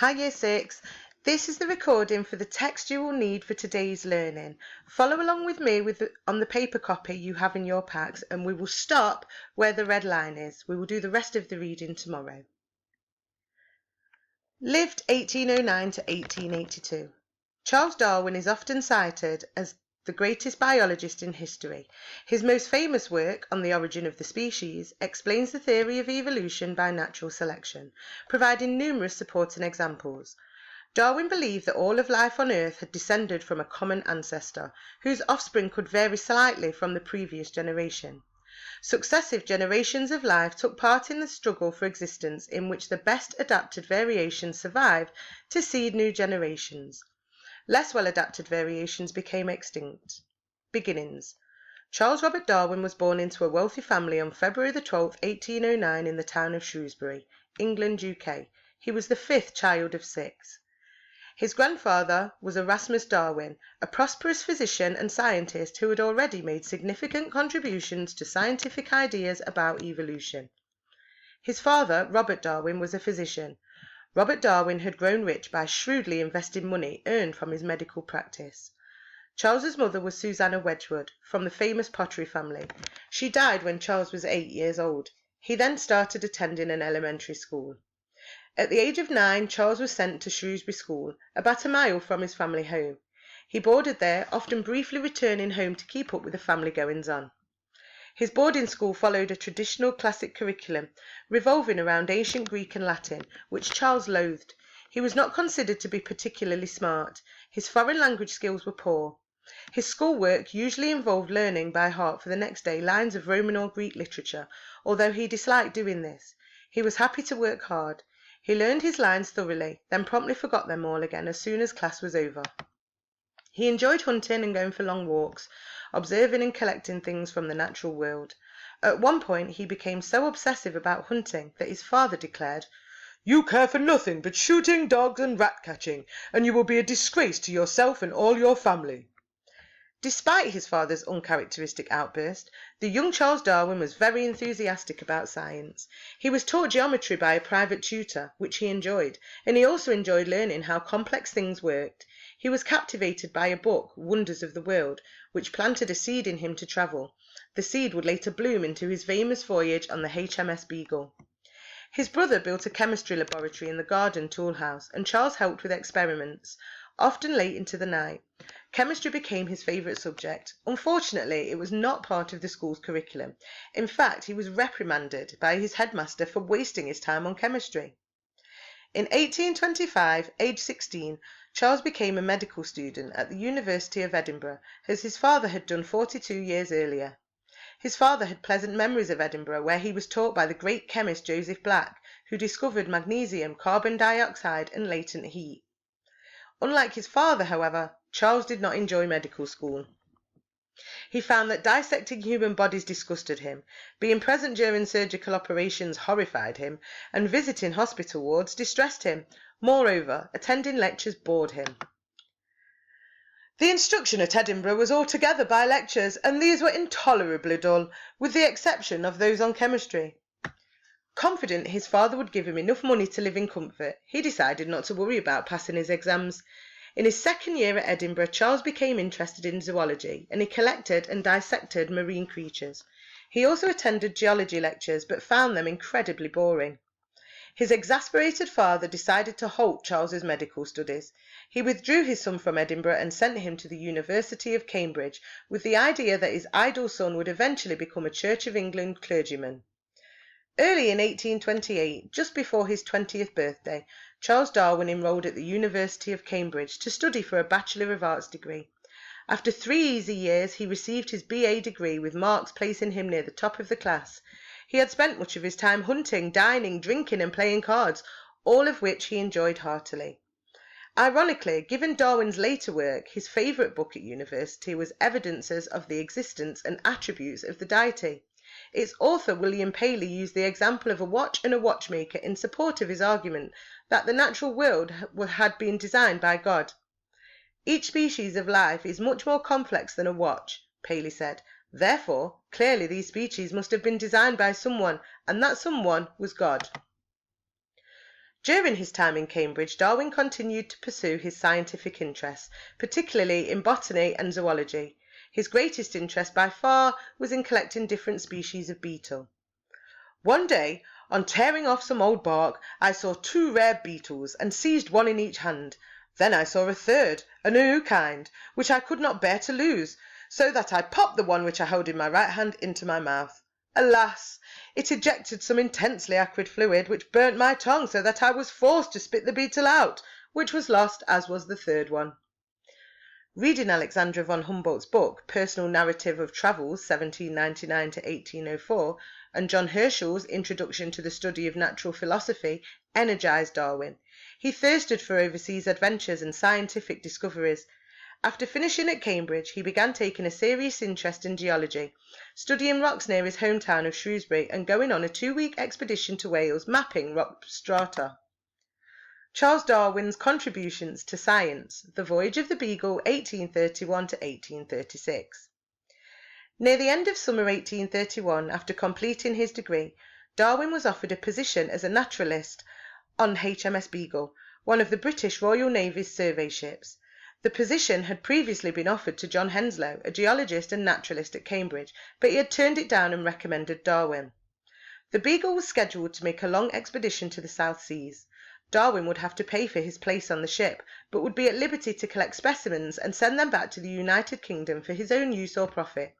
Hi Year 6, this is the recording for the text you will need for today's learning. Follow along with me on the paper copy you have in your packs, and we will stop where the red line is. We will do the rest of the reading tomorrow. Lived 1809 to 1882. Charles Darwin is often cited as the greatest biologist in history. His most famous work, On the Origin of the Species, explains the theory of evolution by natural selection, providing numerous supporting examples. Darwin believed that all of life on Earth had descended from a common ancestor, whose offspring could vary slightly from the previous generation. Successive generations of life took part in the struggle for existence, in which the best adapted variations survived to seed new generations. Less well-adapted variations became extinct. Beginnings. Charles Robert Darwin was born into a wealthy family on February 12, 1809 in the town of Shrewsbury, England, UK. He was the fifth child of 6. His grandfather was Erasmus Darwin, a prosperous physician and scientist who had already made significant contributions to scientific ideas about evolution. His father, Robert Darwin, was a physician. Robert Darwin had grown rich by shrewdly investing money earned from his medical practice. Charles's mother was Susanna Wedgwood, from the famous pottery family. She died when Charles was 8 years old. He then started attending an elementary school. At the age of 9, Charles was sent to Shrewsbury School, about a mile from his family home. He boarded there, often briefly returning home to keep up with the family goings-on. His boarding school followed a traditional classic curriculum, revolving around ancient Greek and Latin, which Charles loathed. He was not considered to be particularly smart. His foreign language skills were poor. His schoolwork usually involved learning by heart for the next day lines of Roman or Greek literature, although he disliked doing this. He was happy to work hard. He learned his lines thoroughly, then promptly forgot them all again as soon as class was over. He enjoyed hunting and going for long walks, observing and collecting things from the natural world. At one point he became so obsessive about hunting that his father declared, "You care for nothing but shooting, dogs and rat-catching, and you will be a disgrace to yourself and all your family." Despite his father's uncharacteristic outburst, the young Charles Darwin was very enthusiastic about science. He was taught geometry by a private tutor, which he enjoyed, and he also enjoyed learning how complex things worked. He was captivated by a book, Wonders of the World, which planted a seed in him to travel. The seed would later bloom into his famous voyage on the HMS Beagle. His brother built a chemistry laboratory in the garden tool house, and Charles helped with experiments, often late into the night. Chemistry became his favourite subject. Unfortunately, it was not part of the school's curriculum. In fact, he was reprimanded by his headmaster for wasting his time on chemistry. In 1825, aged 16, Charles became a medical student at the University of Edinburgh, as his father had done 42 years earlier. His father had pleasant memories of Edinburgh, where he was taught by the great chemist Joseph Black, who discovered magnesium, carbon dioxide, and latent heat. Unlike his father, however, Charles did not enjoy medical school. He found that dissecting human bodies disgusted him, being present during surgical operations horrified him, and visiting hospital wards distressed him. Moreover, attending lectures bored him. The instruction at Edinburgh was altogether by lectures, and these were intolerably dull, with the exception of those on chemistry. Confident his father would give him enough money to live in comfort, he decided not to worry about passing his exams. In his second year at Edinburgh, Charles became interested in zoology, and he collected and dissected marine creatures. He also attended geology lectures, but found them incredibly boring. His exasperated father decided to halt Charles's medical studies. He withdrew his son from Edinburgh and sent him to the University of Cambridge, with the idea that his idle son would eventually become a Church of England clergyman. Early in 1828, just before his 20th birthday, Charles Darwin enrolled at the University of Cambridge to study for a Bachelor of Arts degree. After 3 easy years, he received his BA degree, with marks placing him near the top of the class. He had spent much of his time hunting, dining, drinking and playing cards, all of which he enjoyed heartily. Ironically, given Darwin's later work, his favourite book at university was Evidences of the Existence and Attributes of the Deity. Its author, William Paley, used the example of a watch and a watchmaker in support of his argument that the natural world had been designed by God. "Each species of life is much more complex than a watch," Paley said. "Therefore, clearly these species must have been designed by someone, and that someone was God." During his time in Cambridge, Darwin continued to pursue his scientific interests, particularly in botany and zoology. His greatest interest by far was in collecting different species of beetle. One day, on tearing off some old bark, I saw 2 rare beetles and seized one in each hand. Then I saw a third, a new kind, which I could not bear to lose, so that I popped the one which I held in my right hand into my mouth. Alas! It ejected some intensely acrid fluid, which burnt my tongue so that I was forced to spit the beetle out, which was lost, as was the third one. Reading Alexander von Humboldt's book, Personal Narrative of Travels, 1799 to 1804, and John Herschel's Introduction to the Study of Natural Philosophy, energized Darwin. He thirsted for overseas adventures and scientific discoveries. After finishing at Cambridge, he began taking a serious interest in geology, studying rocks near his hometown of Shrewsbury and going on a 2-week expedition to Wales, mapping rock strata. Charles Darwin's contributions to science, The Voyage of the Beagle, 1831 to 1836. Near the end of summer 1831, after completing his degree, Darwin was offered a position as a naturalist on HMS Beagle, one of the British Royal Navy's survey ships. The position had previously been offered to John Henslow, a geologist and naturalist at Cambridge, but he had turned it down and recommended Darwin. The Beagle was scheduled to make a long expedition to the South Seas. Darwin would have to pay for his place on the ship, but would be at liberty to collect specimens and send them back to the United Kingdom for his own use or profit.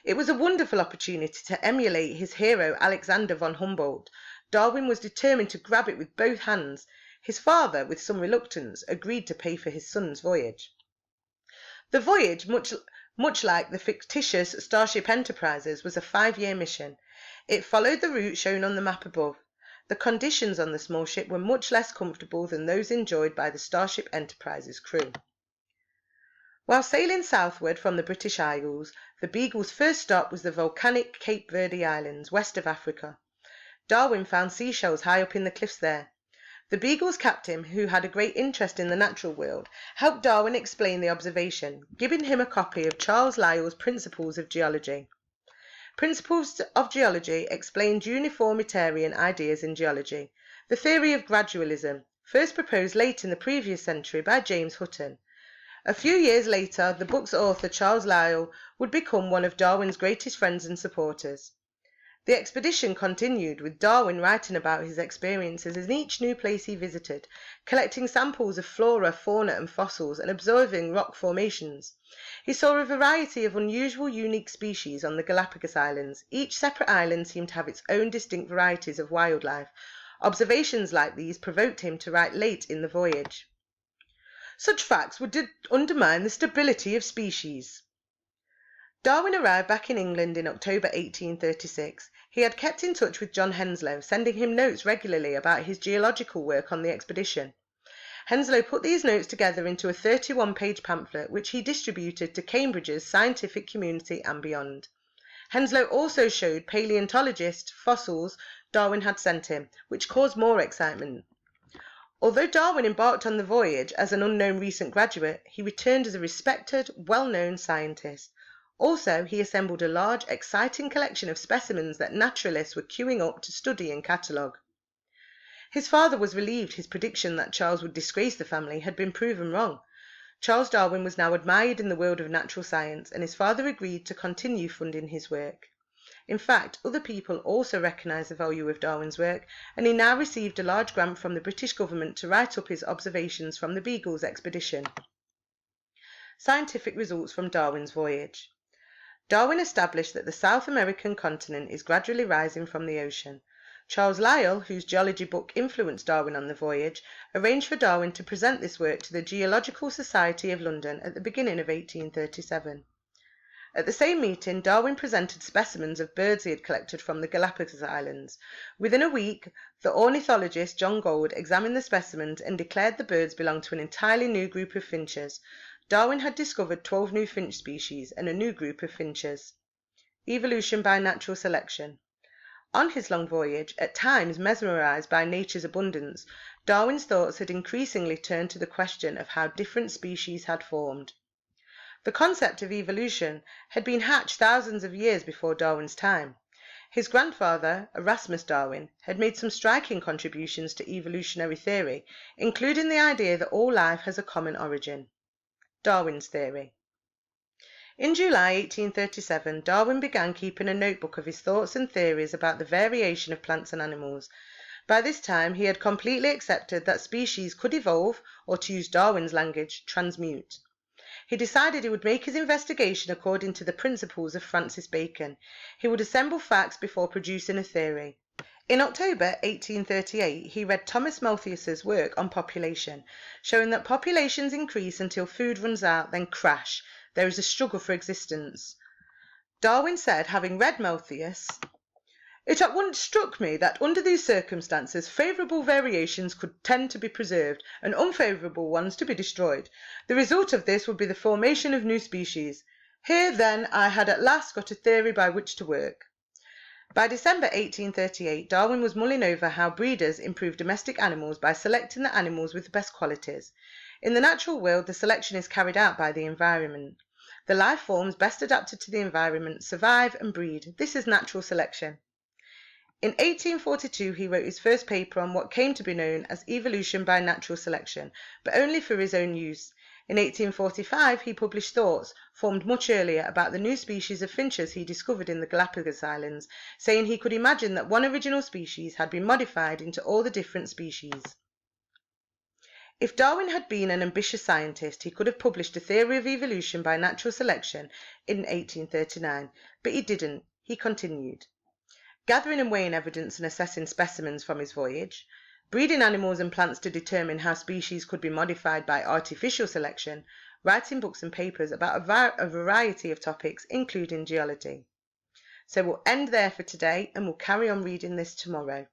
It was a wonderful opportunity to emulate his hero Alexander von Humboldt. Darwin was determined to grab it with both hands. His father, with some reluctance, agreed to pay for his son's voyage. The voyage, much like the fictitious Starship Enterprises, was a 5-year mission. It followed the route shown on the map above. The conditions on the small ship were much less comfortable than those enjoyed by the Starship Enterprise's crew. While sailing southward from the British Isles, the Beagle's first stop was the volcanic Cape Verde Islands, west of Africa. Darwin found seashells high up in the cliffs there. The Beagle's captain, who had a great interest in the natural world, helped Darwin explain the observation, giving him a copy of Charles Lyell's Principles of Geology. Principles of Geology explained uniformitarian ideas in geology, the theory of gradualism, first proposed late in the previous century by James Hutton. A few years later, the book's author, Charles Lyell, would become one of Darwin's greatest friends and supporters. The expedition continued, with Darwin writing about his experiences in each new place he visited, collecting samples of flora, fauna and fossils, and observing rock formations. He saw a variety of unusual, unique species on the Galapagos Islands. Each separate island seemed to have its own distinct varieties of wildlife. Observations like these provoked him to write late in the voyage. Such facts would undermine the stability of species. Darwin arrived back in England in October 1836. He had kept in touch with John Henslow, sending him notes regularly about his geological work on the expedition. Henslow put these notes together into a 31-page pamphlet, which he distributed to Cambridge's scientific community and beyond. Henslow also showed paleontologists fossils Darwin had sent him, which caused more excitement. Although Darwin embarked on the voyage as an unknown recent graduate, he returned as a respected, well-known scientist. Also, he assembled a large, exciting collection of specimens that naturalists were queuing up to study and catalogue. His father was relieved his prediction that Charles would disgrace the family had been proven wrong. Charles Darwin was now admired in the world of natural science, and his father agreed to continue funding his work. In fact, other people also recognised the value of Darwin's work, and he now received a large grant from the British government to write up his observations from the Beagle's expedition. Scientific results from Darwin's voyage. Darwin established that the South American continent is gradually rising from the ocean. Charles Lyell, whose geology book influenced Darwin on the voyage, arranged for Darwin to present this work to the Geological Society of London at the beginning of 1837. At the same meeting, Darwin presented specimens of birds he had collected from the Galapagos Islands. Within a week, the ornithologist John Gould examined the specimens and declared the birds belonged to an entirely new group of finches. Darwin had discovered 12 new finch species and a new group of finches. Evolution by natural selection. On his long voyage, at times mesmerized by nature's abundance, Darwin's thoughts had increasingly turned to the question of how different species had formed. The concept of evolution had been hatched thousands of years before Darwin's time. His grandfather, Erasmus Darwin, had made some striking contributions to evolutionary theory, including the idea that all life has a common origin. Darwin's theory. In July 1837, Darwin began keeping a notebook of his thoughts and theories about the variation of plants and animals. By this time, he had completely accepted that species could evolve, or to use Darwin's language, transmute. He decided he would make his investigation according to the principles of Francis Bacon. He would assemble facts before producing a theory. In October 1838, he read Thomas Malthus's work on population, showing that populations increase until food runs out, then crash. There is a struggle for existence. Darwin said, having read Malthus, "It at once struck me that under these circumstances favourable variations could tend to be preserved and unfavourable ones to be destroyed. The result of this would be the formation of new species. Here, then, I had at last got a theory by which to work." By December 1838, Darwin was mulling over how breeders improve domestic animals by selecting the animals with the best qualities. In the natural world, the selection is carried out by the environment. The life forms best adapted to the environment survive and breed. This is natural selection. In 1842, he wrote his first paper on what came to be known as evolution by natural selection, but only for his own use. In 1845, he published thoughts, formed much earlier, about the new species of finches he discovered in the Galapagos Islands, saying he could imagine that one original species had been modified into all the different species. If Darwin had been an ambitious scientist, he could have published a theory of evolution by natural selection in 1839, but he didn't. He continued gathering and weighing evidence and assessing specimens from his voyage, breeding animals and plants to determine how species could be modified by artificial selection, writing books and papers about a variety of topics, including geology. So we'll end there for today, and we'll carry on reading this tomorrow.